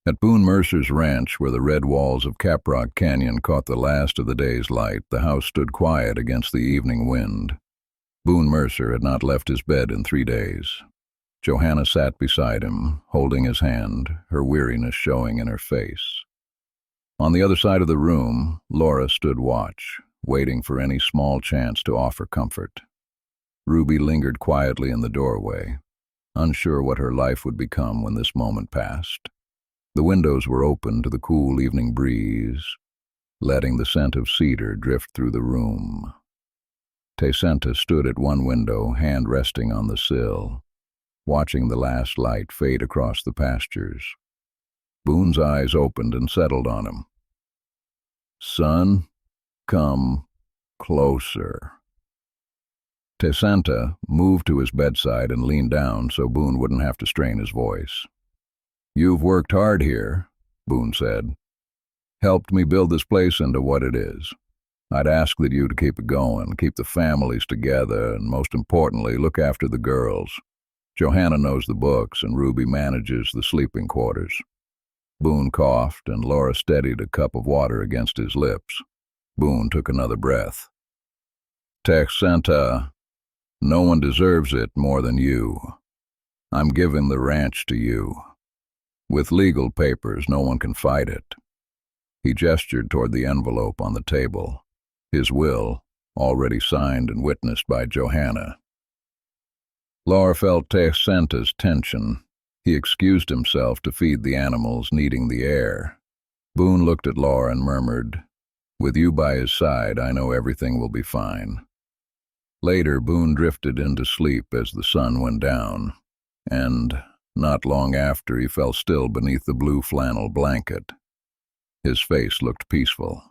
At Boone Mercer's ranch, where the red walls of Caprock Canyon caught the last of the day's light, the house stood quiet against the evening wind. Boone Mercer had not left his bed in 3 days. Johanna sat beside him, holding his hand, her weariness showing in her face. On the other side of the room, Laura stood watch, waiting for any small chance to offer comfort. Ruby lingered quietly in the doorway, unsure what her life would become when this moment passed. The windows were open to the cool evening breeze, letting the scent of cedar drift through the room. Tecenta stood at one window, hand resting on the sill, watching the last light fade across the pastures. Boone's eyes opened and settled on him. "Son, come closer." Tecenta moved to his bedside and leaned down so Boone wouldn't have to strain his voice. "You've worked hard here," Boone said. "Helped me build this place into what it is. I'd ask that you to keep it going, keep the families together, and most importantly, look after the girls. Johanna knows the books, and Ruby manages the sleeping quarters." Boone coughed, and Laura steadied a cup of water against his lips. Boone took another breath. "Tecenta, no one deserves it more than you. I'm giving the ranch to you. With legal papers, no one can fight it." He gestured toward the envelope on the table, his will, already signed and witnessed by Johanna. Laura felt Tecenta's tension. He excused himself to feed the animals needing the air. Boone looked at Laura and murmured, "With you by his side, I know everything will be fine." Later, Boone drifted into sleep as the sun went down, and not long after, he fell still beneath the blue flannel blanket. His face looked peaceful.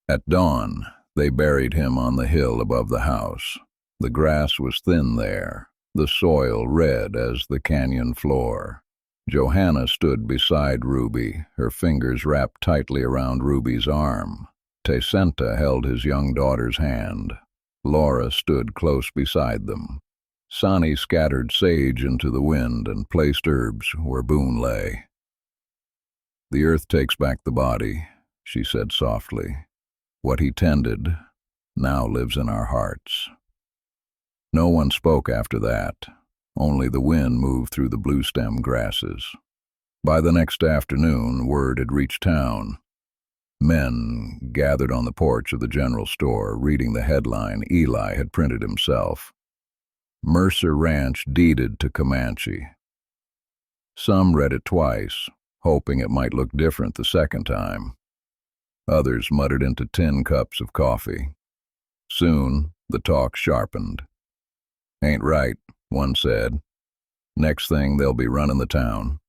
At dawn, they buried him on the hill above the house. The grass was thin there, the soil red as the canyon floor. Johanna stood beside Ruby, her fingers wrapped tightly around Ruby's arm. Tecenta held his young daughter's hand. Laura stood close beside them. Sani scattered sage into the wind and placed herbs where Boone lay. "The earth takes back the body," she said softly. "What he tended now lives in our hearts." No one spoke after that. Only the wind moved through the blue-stem grasses. By the next afternoon, word had reached town. Men gathered on the porch of the general store, reading the headline Eli had printed himself: "Mercer Ranch deeded to Comanche." Some read it twice, hoping it might look different the second time. Others muttered into tin cups of coffee. Soon, the talk sharpened. "Ain't right," one said. "Next thing, they'll be running the town."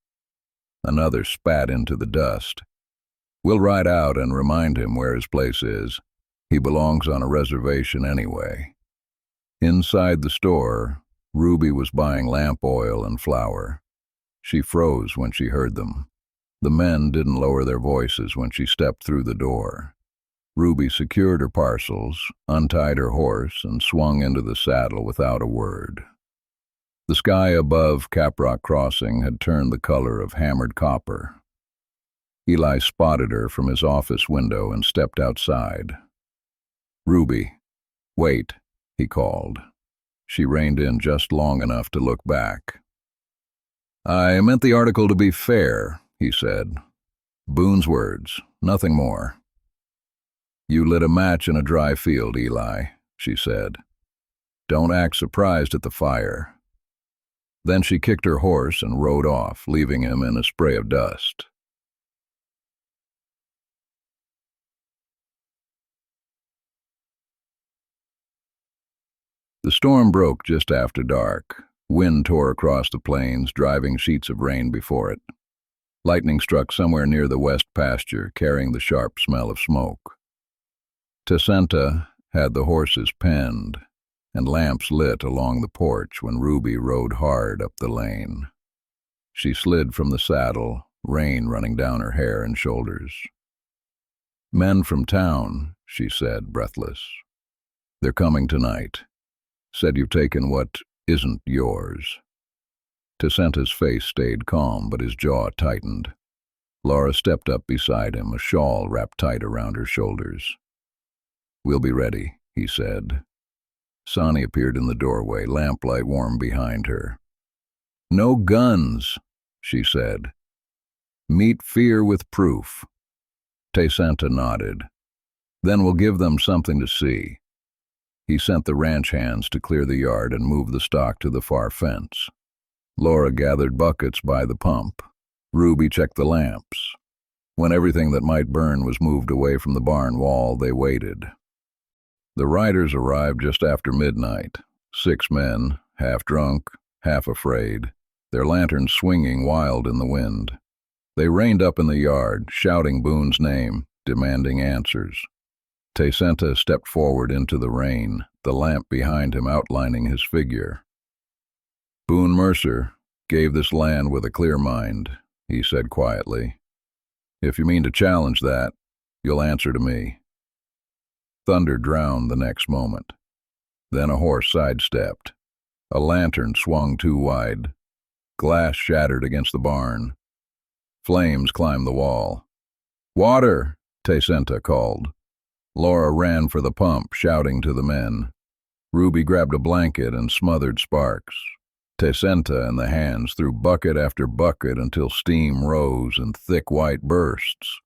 Another spat into the dust. "We'll ride out and remind him where his place is. He belongs on a reservation anyway." Inside the store, Ruby was buying lamp oil and flour. She froze when she heard them. The men didn't lower their voices when she stepped through the door. Ruby secured her parcels, untied her horse, and swung into the saddle without a word. The sky above Caprock Crossing had turned the color of hammered copper. Eli spotted her from his office window and stepped outside. "Ruby, wait," he called. She reined in just long enough to look back. "I meant the article to be fair," he said. "Boone's words, nothing more." "You lit a match in a dry field, Eli," she said. "Don't act surprised at the fire." Then she kicked her horse and rode off, leaving him in a spray of dust. The storm broke just after dark. Wind tore across the plains, driving sheets of rain before it. Lightning struck somewhere near the west pasture, carrying the sharp smell of smoke. Tecenta had the horses penned, and lamps lit along the porch when Ruby rode hard up the lane. She slid from the saddle, rain running down her hair and shoulders. "Men from town," she said, breathless. "They're coming tonight. Said you've taken what isn't yours." Tessenta's face stayed calm, but his jaw tightened. Laura stepped up beside him, a shawl wrapped tight around her shoulders. "We'll be ready," he said. Sonny appeared in the doorway, lamplight warm behind her. "No guns," she said. "Meet fear with proof." Tessenta nodded. "Then we'll give them something to see." He sent the ranch hands to clear the yard and move the stock to the far fence. Laura gathered buckets by the pump. Ruby checked the lamps. When everything that might burn was moved away from the barn wall, they waited. The riders arrived just after midnight. 6 men, half drunk, half afraid, their lanterns swinging wild in the wind. They reined up in the yard, shouting Boone's name, demanding answers. Tessenta stepped forward into the rain, the lamp behind him outlining his figure. "Boone Mercer gave this land with a clear mind," he said quietly. "If you mean to challenge that, you'll answer to me." Thunder drowned the next moment. Then a horse sidestepped. A lantern swung too wide. Glass shattered against the barn. Flames climbed the wall. "Water!" Tessenta called. Laura ran for the pump, shouting to the men. Ruby grabbed a blanket and smothered sparks. Tessenta and the hands threw bucket after bucket until steam rose in thick white bursts.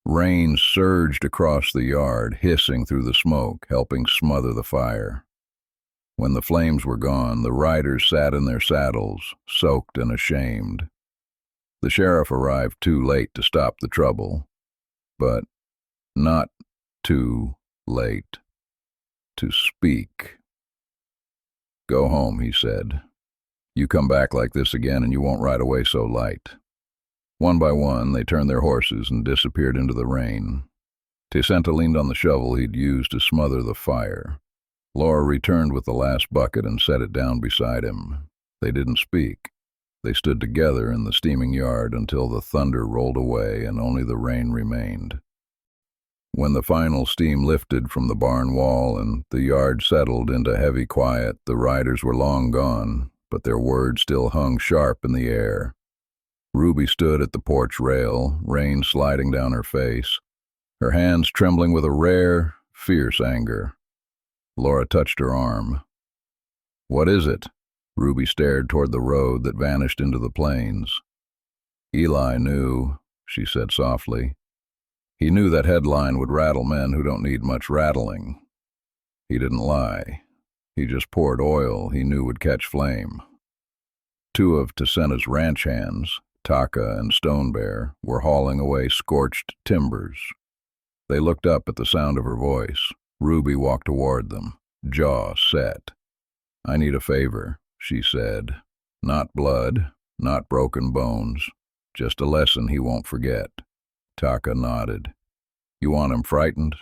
Rain surged across the yard, hissing through the smoke, helping smother the fire. When the flames were gone, the riders sat in their saddles, soaked and ashamed. The sheriff arrived too late to stop the trouble, but not too late to speak. "Go home," he said. "You come back like this again and you won't ride away so light." One by one, they turned their horses and disappeared into the rain. Tessenta leaned on the shovel he'd used to smother the fire. Laura returned with the last bucket and set it down beside him. They didn't speak. They stood together in the steaming yard until the thunder rolled away and only the rain remained. When the final steam lifted from the barn wall and the yard settled into heavy quiet, the riders were long gone, but their words still hung sharp in the air. Ruby stood at the porch rail, rain sliding down her face, her hands trembling with a rare, fierce anger. Laura touched her arm. "What is it?" Ruby stared toward the road that vanished into the plains. "Eli knew," she said softly. "He knew that headline would rattle men who don't need much rattling. He didn't lie. He just poured oil he knew would catch flame." 2 of Tessenta's ranch hands, Taka and Stone Bear, were hauling away scorched timbers. They looked up at the sound of her voice. Ruby walked toward them, jaw set. "I need a favor," she said. "Not blood, not broken bones, just a lesson he won't forget." Taka nodded. "You want him frightened?"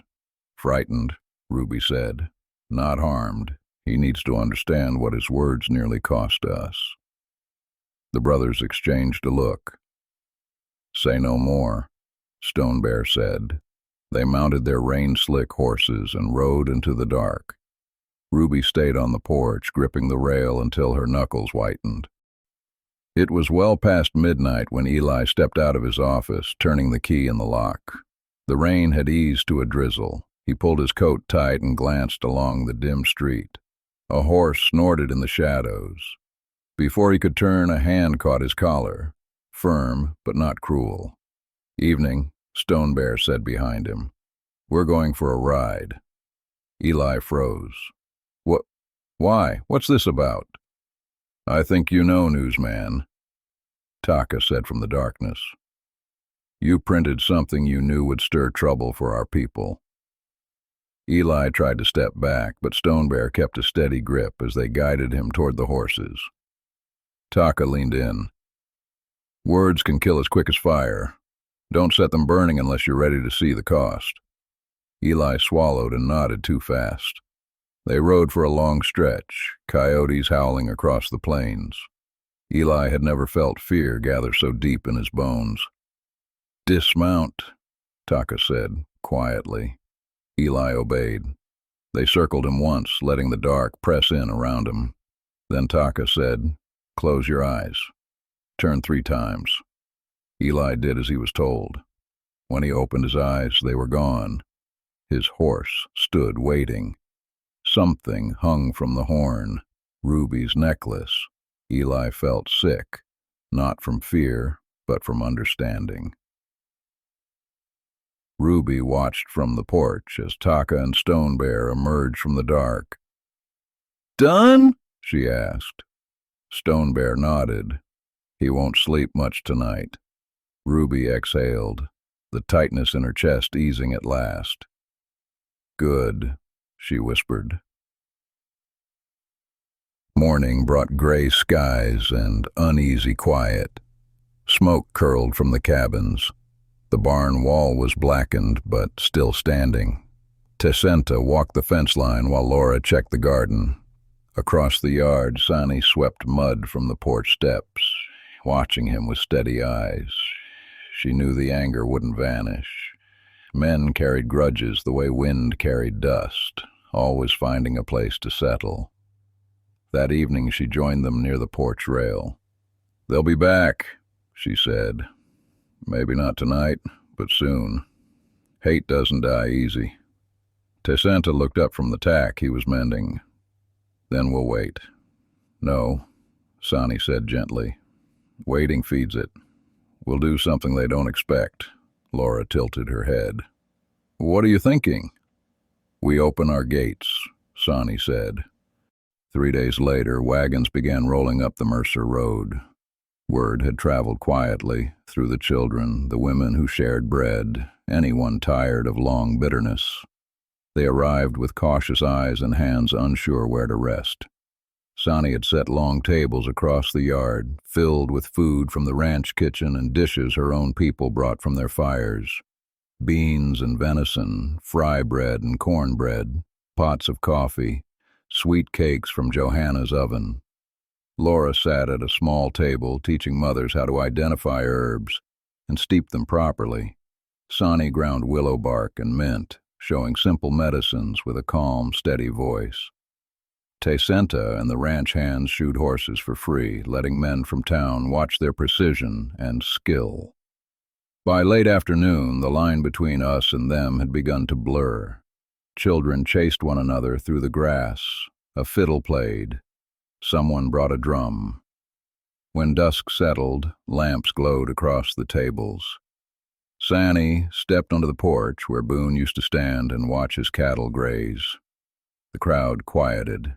"Frightened," Ruby said. "Not harmed. He needs to understand what his words nearly cost us." The brothers exchanged a look. "Say no more," Stone Bear said. They mounted their rain-slick horses and rode into the dark. Ruby stayed on the porch, gripping the rail until her knuckles whitened. It was well past midnight when Eli stepped out of his office, turning the key in the lock. The rain had eased to a drizzle. He pulled his coat tight and glanced along the dim street. A horse snorted in the shadows. Before he could turn, a hand caught his collar, firm but not cruel. "Evening," Stone Bear said behind him. "We're going for a ride." Eli froze. "What? Why? What's this about?" "I think you know, newsman," Taka said from the darkness. "You printed something you knew would stir trouble for our people." Eli tried to step back, but Stone Bear kept a steady grip as they guided him toward the horses. Taka leaned in. "Words can kill as quick as fire. Don't set them burning unless you're ready to see the cost." Eli swallowed and nodded too fast. They rode for a long stretch, coyotes howling across the plains. Eli had never felt fear gather so deep in his bones. "Dismount," Taka said, quietly. Eli obeyed. They circled him once, letting the dark press in around him. Then Taka said, Close your eyes. Turn 3 times. Eli did as he was told. When he opened his eyes, they were gone. His horse stood waiting. Something hung from the horn, Ruby's necklace. Eli felt sick, not from fear, but from understanding. Ruby watched from the porch as Taka and Stone Bear emerged from the dark. "Done?" she asked. Stone Bear nodded. "He won't sleep much tonight." Ruby exhaled, the tightness in her chest easing at last. "Good," she whispered. Morning brought gray skies and uneasy quiet. Smoke curled from the cabins. The barn wall was blackened, but still standing. Tessenta walked the fence line while Laura checked the garden. Across the yard, Sani swept mud from the porch steps, watching him with steady eyes. She knew the anger wouldn't vanish. Men carried grudges the way wind carried dust, always finding a place to settle. That evening she joined them near the porch rail. "They'll be back," she said. "Maybe not tonight, but soon. Hate doesn't die easy." Tessenta looked up from the tack he was mending. "Then we'll wait." "No," Sani said gently. "Waiting feeds it. We'll do something they don't expect." Laura tilted her head. "What are you thinking?" "We open our gates," Sani said. 3 days later, wagons began rolling up the Mercer Road. Word had traveled quietly through the children, the women who shared bread, anyone tired of long bitterness. They arrived with cautious eyes and hands unsure where to rest. Sani had set long tables across the yard, filled with food from the ranch kitchen and dishes her own people brought from their fires. Beans and venison, fry bread and cornbread, pots of coffee, sweet cakes from Johanna's oven. Laura sat at a small table teaching mothers how to identify herbs and steep them properly. Sani ground willow bark and mint, showing simple medicines with a calm, steady voice. Tessenta and the ranch hands shoed horses for free, letting men from town watch their precision and skill. By late afternoon, the line between us and them had begun to blur. Children chased one another through the grass. A fiddle played. Someone brought a drum. When dusk settled, lamps glowed across the tables. Sani stepped onto the porch where Boone used to stand and watch his cattle graze. The crowd quieted.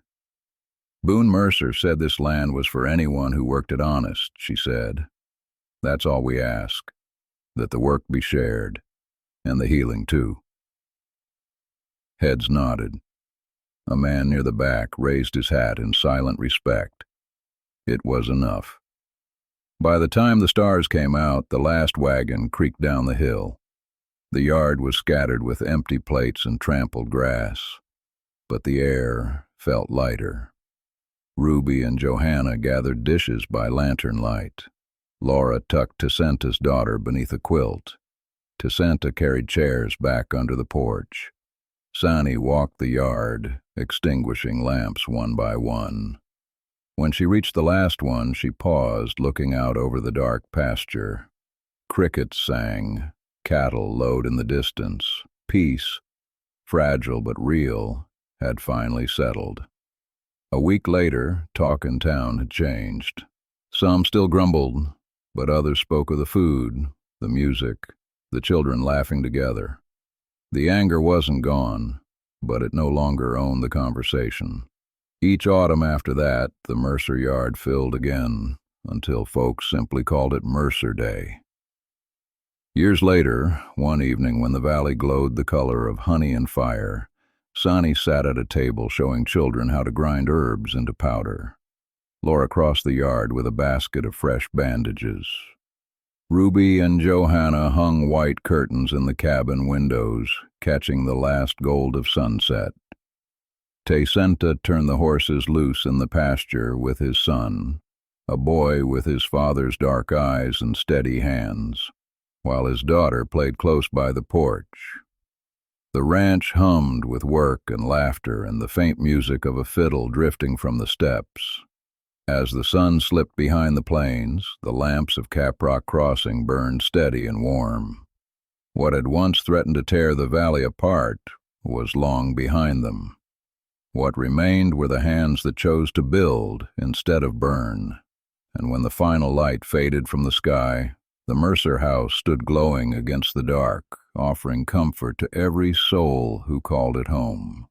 "Boone Mercer said this land was for anyone who worked it honest," she said. "That's all we ask, that the work be shared, and the healing too." Heads nodded. A man near the back raised his hat in silent respect. It was enough. By the time the stars came out, the last wagon creaked down the hill. The yard was scattered with empty plates and trampled grass, but the air felt lighter. Ruby and Johanna gathered dishes by lantern light. Laura tucked Tessenta's daughter beneath a quilt. Tessenta carried chairs back under the porch. Sani walked the yard, extinguishing lamps one by one. When she reached the last one, she paused, looking out over the dark pasture. Crickets sang, cattle lowed in the distance. Peace, fragile but real, had finally settled. A week later, talk in town had changed. Some still grumbled, but others spoke of the food, the music, the children laughing together. The anger wasn't gone, but it no longer owned the conversation. Each autumn after that, the Mercer yard filled again, until folks simply called it Mercer Day. Years later, one evening when the valley glowed the color of honey and fire, Sani sat at a table showing children how to grind herbs into powder. Laura crossed the yard with a basket of fresh bandages. Ruby and Johanna hung white curtains in the cabin windows, catching the last gold of sunset. Tessenta turned the horses loose in the pasture with his son, a boy with his father's dark eyes and steady hands, while his daughter played close by the porch. The ranch hummed with work and laughter and the faint music of a fiddle drifting from the steps. As the sun slipped behind the plains, the lamps of Caprock Crossing burned steady and warm. What had once threatened to tear the valley apart was long behind them. What remained were the hands that chose to build instead of burn. And when the final light faded from the sky, the Mercer house stood glowing against the dark, offering comfort to every soul who called it home.